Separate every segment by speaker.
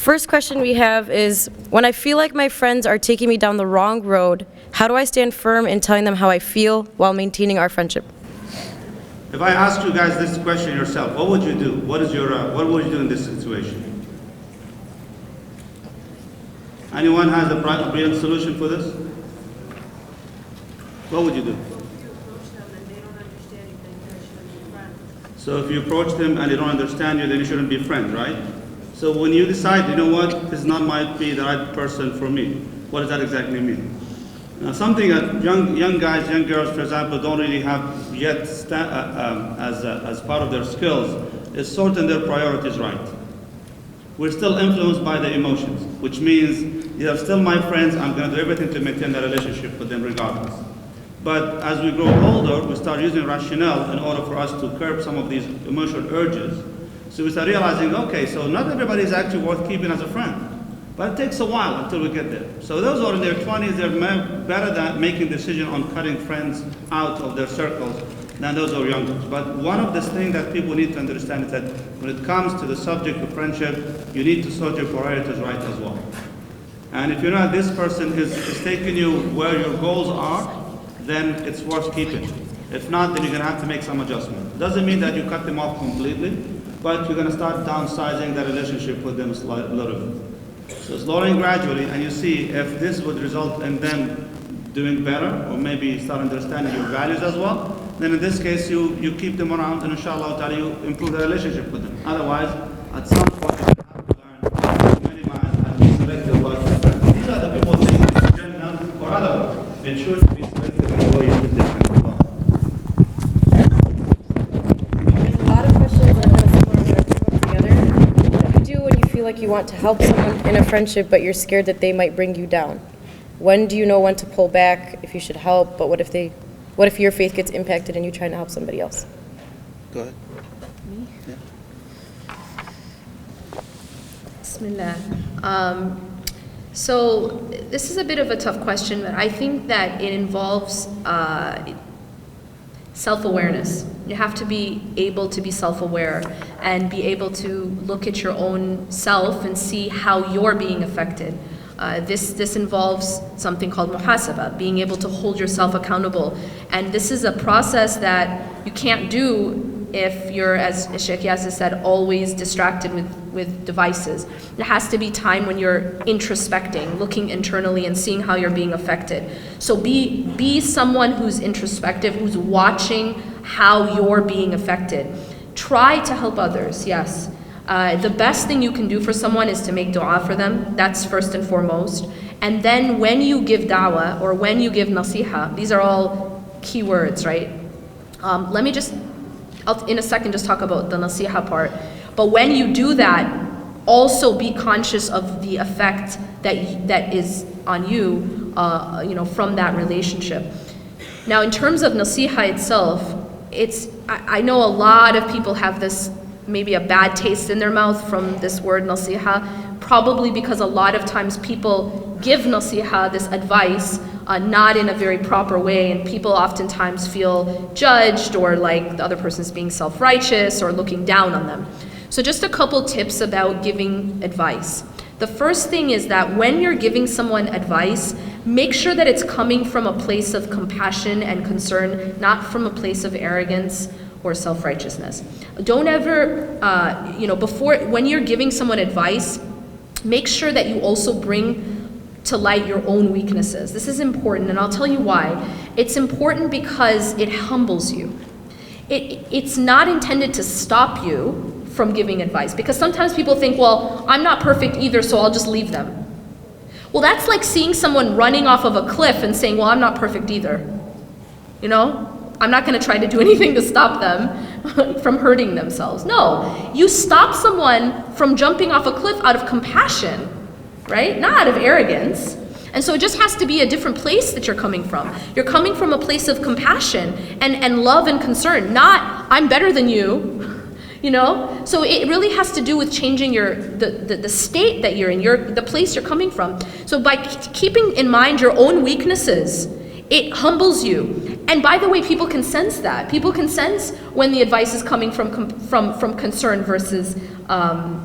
Speaker 1: first question we have is, when I feel like my friends are taking me down the wrong road, how do I stand firm in telling them how I feel while maintaining our friendship?
Speaker 2: If I ask you guys this question yourself, what would you do? What would you do in this situation? Anyone has a brilliant solution for this? What would you do? So if you approach them and they don't understand you, then you shouldn't be friends, right? So when you decide, you know what, this might be the right person for me, what does that exactly mean? Now, something that young guys, young girls, for example, don't really have yet as part of their skills is sorting their priorities right. We're still influenced by the emotions, which means they are still my friends. I'm going to do everything to maintain the relationship with them regardless. But as we grow older, we start using rationale in order for us to curb some of these emotional urges. So we start realizing, okay, so not everybody is actually worth keeping as a friend. But it takes a while until we get there. So those who are in their 20s, they're better than making decisions on cutting friends out of their circles than those who are younger. But one of the things that people need to understand is that when it comes to the subject of friendship, you need to sort your priorities right as well. And if you know this person is taking you where your goals are, then it's worth keeping. If not, then you're going to have to make some adjustment. It doesn't mean that you cut them off completely, but you're going to start downsizing the relationship with them a little bit. So slowly and gradually, and you see if this would result in them doing better, or maybe start understanding your values as well, then in this case, you keep them around, and inshallah, you improve the relationship with them. Otherwise, at some point, you have to learn to minimize and be selective about your friends. These are the people who think it's Jannah or otherwise. It should be selective in the way you treat them.
Speaker 1: There's a lot of questions that are kind of similar that are put together. What do you do when you feel like you want to help someone in a friendship, but you're scared that they might bring you down? When do you know when to pull back, if you should help, but what if your faith gets impacted and you're trying to help somebody else?
Speaker 2: Go ahead.
Speaker 3: Me?
Speaker 2: Yeah.
Speaker 3: Bismillah. So this is a bit of a tough question, but I think that it involves self-awareness. You have to be able to be self-aware and be able to look at your own self and see how you're being affected. This involves something called muhasaba, being able to hold yourself accountable. And this is a process that you can't do if you're, as Sheikh Yaser said, always distracted with devices. There has to be time when you're introspecting, looking internally and seeing how you're being affected. So be someone who's introspective, who's watching how you're being affected. Try to help others, yes. The best thing you can do for someone is to make dua for them. That's first and foremost. And then when you give da'wah or when you give nasiha, these are all key words, right? Let me just, in a second, just talk about the nasiha part. But when you do that, also be conscious of the effect that is on you, from that relationship. Now, in terms of nasiha itself, I know a lot of people have this maybe a bad taste in their mouth from this word nasiha, probably because a lot of times people give nasiha, this advice, not in a very proper way, and people oftentimes feel judged or like the other person's being self-righteous or looking down on them. So just a couple tips about giving advice. The first thing is that when you're giving someone advice, make sure that it's coming from a place of compassion and concern, not from a place of arrogance or self-righteousness. Don't ever, when you're giving someone advice, make sure that you also bring to light your own weaknesses. This is important, and I'll tell you why. It's important because it humbles you. It's not intended to stop you from giving advice, because sometimes people think, well, I'm not perfect either, so I'll just leave them. Well, that's like seeing someone running off of a cliff and saying, well, I'm not perfect either. I'm not going to try to do anything to stop them from hurting themselves. No, you stop someone from jumping off a cliff out of compassion, right? Not out of arrogance. And so it just has to be a different place that you're coming from. You're coming from a place of compassion and love and concern, not I'm better than you, So it really has to do with changing the state that you're in, the place you're coming from. So by keeping in mind your own weaknesses, it humbles you. And by the way, people can sense that. People can sense when the advice is coming from concern versus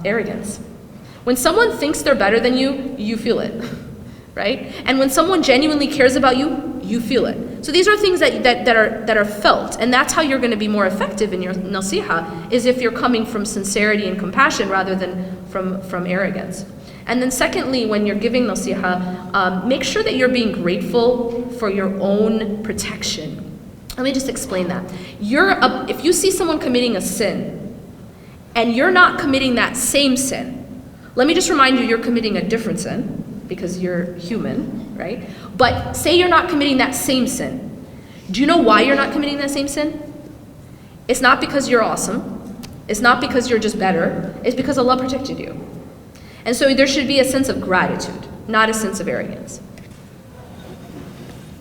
Speaker 3: arrogance. When someone thinks they're better than you, you feel it, right? And when someone genuinely cares about you, you feel it. So these are things that are felt, and that's how you're going to be more effective in your nasiha, is if you're coming from sincerity and compassion rather than from arrogance. And then secondly, when you're giving nasiha, make sure that you're being grateful for your own protection. Let me just explain that. If you see someone committing a sin, and you're not committing that same sin, let me just remind you, you're committing a different sin, because you're human, right? But say you're not committing that same sin. Do you know why you're not committing that same sin? It's not because you're awesome. It's not because you're just better. It's because Allah protected you. And so there should be a sense of gratitude, not a sense of arrogance.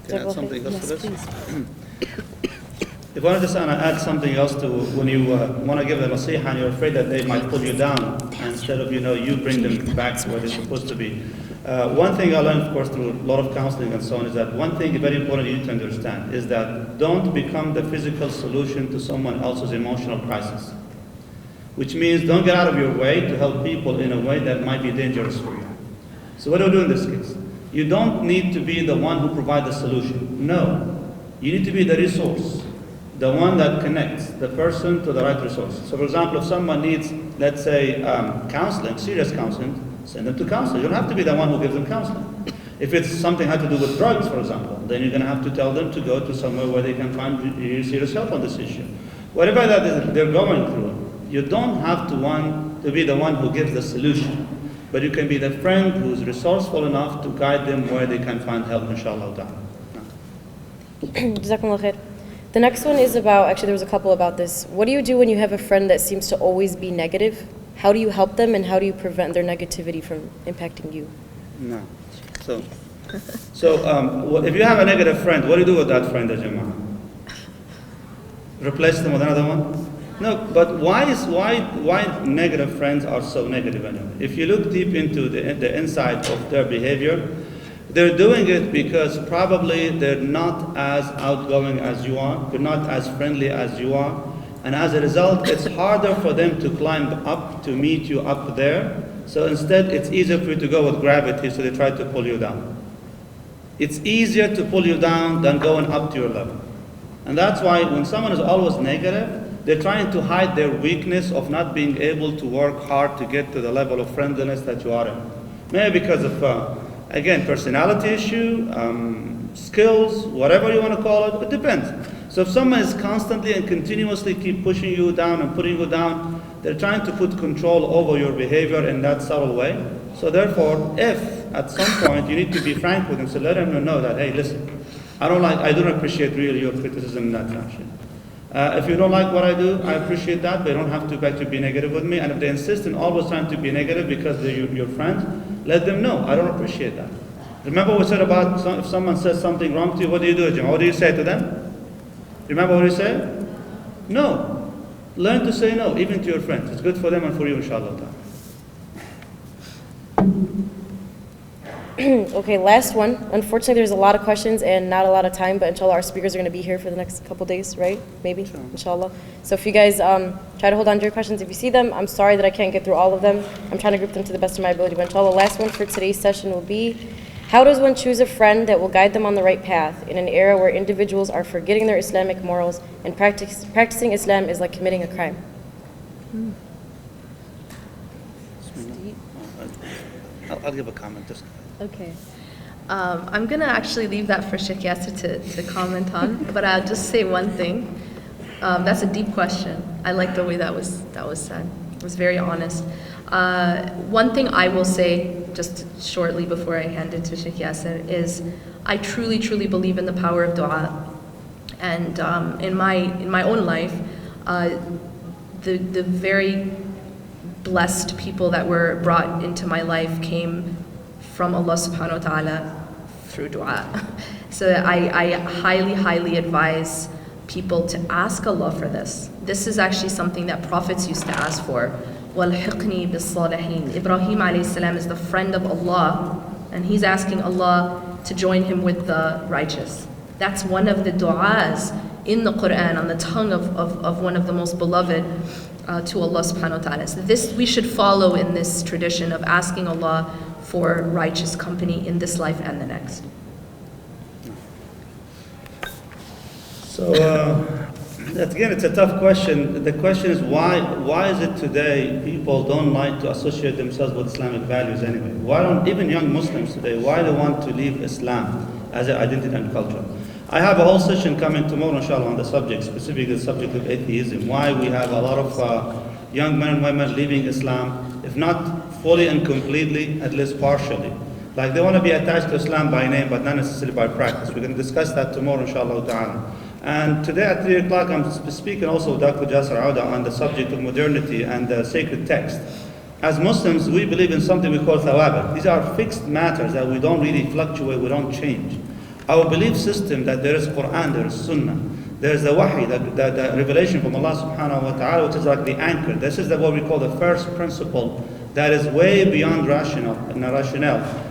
Speaker 2: Can I add something else to this?
Speaker 1: Please.
Speaker 2: If I want to just add something else to when you want to give them a nasiha and you're afraid that they might pull you down, instead of, you bring them back to where they're supposed to be. One thing I learned, of course, through a lot of counseling and so on, is that one thing very important you need to understand is that don't become the physical solution to someone else's emotional crisis. Which means don't get out of your way to help people in a way that might be dangerous for you. So what do we do in this case? You don't need to be the one who provides the solution. No. You need to be the resource, the one that connects the person to the right resource. So for example, if someone needs, let's say, counseling, serious counseling, send them to counseling. You don't have to be the one who gives them counseling. If it's something had to do with drugs, for example, then you're going to have to tell them to go to somewhere where they can find serious help on this issue. Whatever that is they're going through, you don't have to want to be the one who gives the solution, but you can be the friend who's resourceful enough to guide them where they can find help, inshallah ta'ala.
Speaker 1: Jazakumullah khair. The next one is about, actually there was a couple about this. What do you do when you have a friend that seems to always be negative? How do you help them, and how do you prevent their negativity from impacting you?
Speaker 2: No. So if you have a negative friend, what do you do with that friend, Jama'ah? Replace them with another one? No, but why negative friends are so negative anyway? If you look deep into the inside of their behavior, they're doing it because probably they're not as outgoing as you are, they're not as friendly as you are, and as a result, it's harder for them to climb up to meet you up there. So instead, it's easier for you to go with gravity, so they try to pull you down. It's easier to pull you down than going up to your level. And that's why when someone is always negative, they're trying to hide their weakness of not being able to work hard to get to the level of friendliness that you are in. Maybe because of, again, personality issue, skills, whatever you want to call it, it depends. So if someone is constantly and continuously keep pushing you down and putting you down, they're trying to put control over your behavior in that subtle way. So therefore, if at some point you need to be frank with them, so let them know that, hey, listen, I don't appreciate really your criticism in that fashion. If you don't like what I do, I appreciate that, but you don't have to be negative with me. And if they insist on always trying to be negative because they're your friends, let them know, I don't appreciate that. Remember what we said about if someone says something wrong to you, what do you do, Jim? What do you say to them? Remember what we said? No. Learn to say no, even to your friends. It's good for them and for you, inshallah.
Speaker 1: Okay, last one. Unfortunately, there's a lot of questions and not a lot of time, but inshallah, our speakers are going to be here for the next couple days, right? Maybe, inshallah. So if you guys try to hold on to your questions if you see them. I'm sorry that I can't get through all of them. I'm trying to group them to the best of my ability, but inshallah, last one for today's session will be, how does one choose a friend that will guide them on the right path in an era where individuals are forgetting their Islamic morals and practicing Islam is like committing a crime?
Speaker 2: I'll give a comment.
Speaker 3: Okay. I'm going to actually leave that for Sheikh Yaser to comment on, but I'll just say one thing. That's a deep question. I like the way that was said. It was very honest. One thing I will say, just shortly before I hand it to Sheikh Yaser, is I truly, truly believe in the power of dua. And in my own life, the very blessed people that were brought into my life came from Allah subhanahu wa ta'ala through dua. So I highly, highly advise people to ask Allah for this. This is actually something that prophets used to ask for. وَالْحِقْنِي بِالصَّالِحِينَ Ibrahim alayhi salam is the friend of Allah, and he's asking Allah to join him with the righteous. That's one of the du'as in the Quran, on the tongue of one of the most beloved. to Allah subhanahu wa ta'ala. So this, we should follow in this tradition of asking Allah for righteous company in this life and the next.
Speaker 2: So, again, it's a tough question. The question is why is it today people don't like to associate themselves with Islamic values anyway? Why don't, even young Muslims today, why they want to leave Islam as an identity and culture? I have a whole session coming tomorrow, inshallah, on the subject, specifically the subject of atheism. Why we have a lot of young men and women leaving Islam, if not fully and completely, at least partially. Like they want to be attached to Islam by name, but not necessarily by practice. We're going to discuss that tomorrow, inshallah ta'ala. And today at 3 o'clock, I'm speaking also with Dr. Yaser on the subject of modernity and the sacred text. As Muslims, we believe in something we call thawabit. These are fixed matters that we don't really fluctuate, we don't change. Our belief system that there is Quran, there is Sunnah, there is the wahi, the revelation from Allah subhanahu wa ta'ala, which is like the anchor. This is what we call the first principle that is way beyond rational.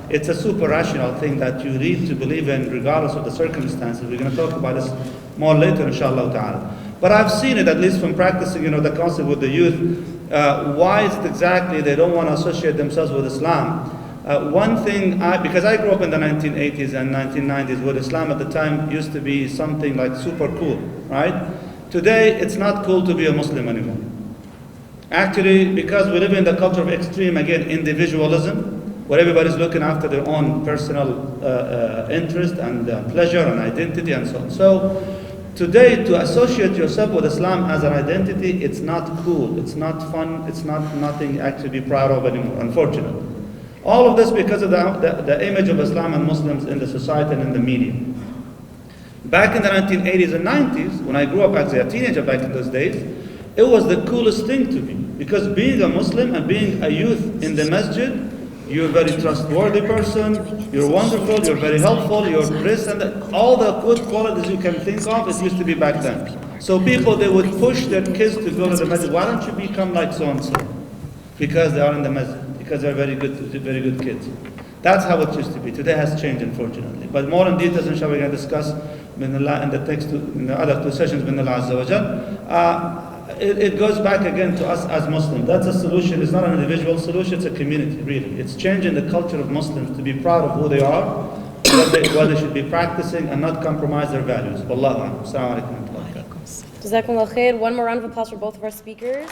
Speaker 2: It's a super rational thing that you need to believe in regardless of the circumstances. We're going to talk about this more later, inshallah ta'ala. But I've seen it, at least from practicing, the concept with the youth, why is it exactly they don't want to associate themselves with Islam. One thing, because I grew up in the 1980s and 1990s, where Islam at the time used to be something like super cool, right? Today, it's not cool to be a Muslim anymore. Actually, because we live in the culture of extreme, again, individualism, where everybody's looking after their own personal interest and pleasure and identity and so on. So today, to associate yourself with Islam as an identity, it's not cool, it's not fun, it's not nothing actually to be proud of anymore, unfortunately. All of this because of the image of Islam and Muslims in the society and in the media. Back in the 1980s and 90s, when I grew up as a teenager back in those days, it was the coolest thing to be. Because being a Muslim and being a youth in the masjid, you're a very trustworthy person, you're wonderful, you're very helpful, you're this and that. All the good qualities you can think of, it used to be back then. So people, they would push their kids to go to the masjid. Why don't you become like so-and-so? Because they are in the masjid. Because they're very good kids. That's how it used to be. Today has changed, unfortunately. But more in details, inshallah, we're going to discuss in the text, in the other two sessions, bin Allah Azza wa Jal. It goes back again to us as Muslims. That's a solution. It's not an individual solution, it's a community, really. It's changing the culture of Muslims to be proud of who they are, what they should be practicing, and not compromise their values. Wallahu a'lam. Assalamu alaikum wa rahmatullahi wa barakatuh.
Speaker 1: Jazakumullah khair. One more round of applause for both of our speakers.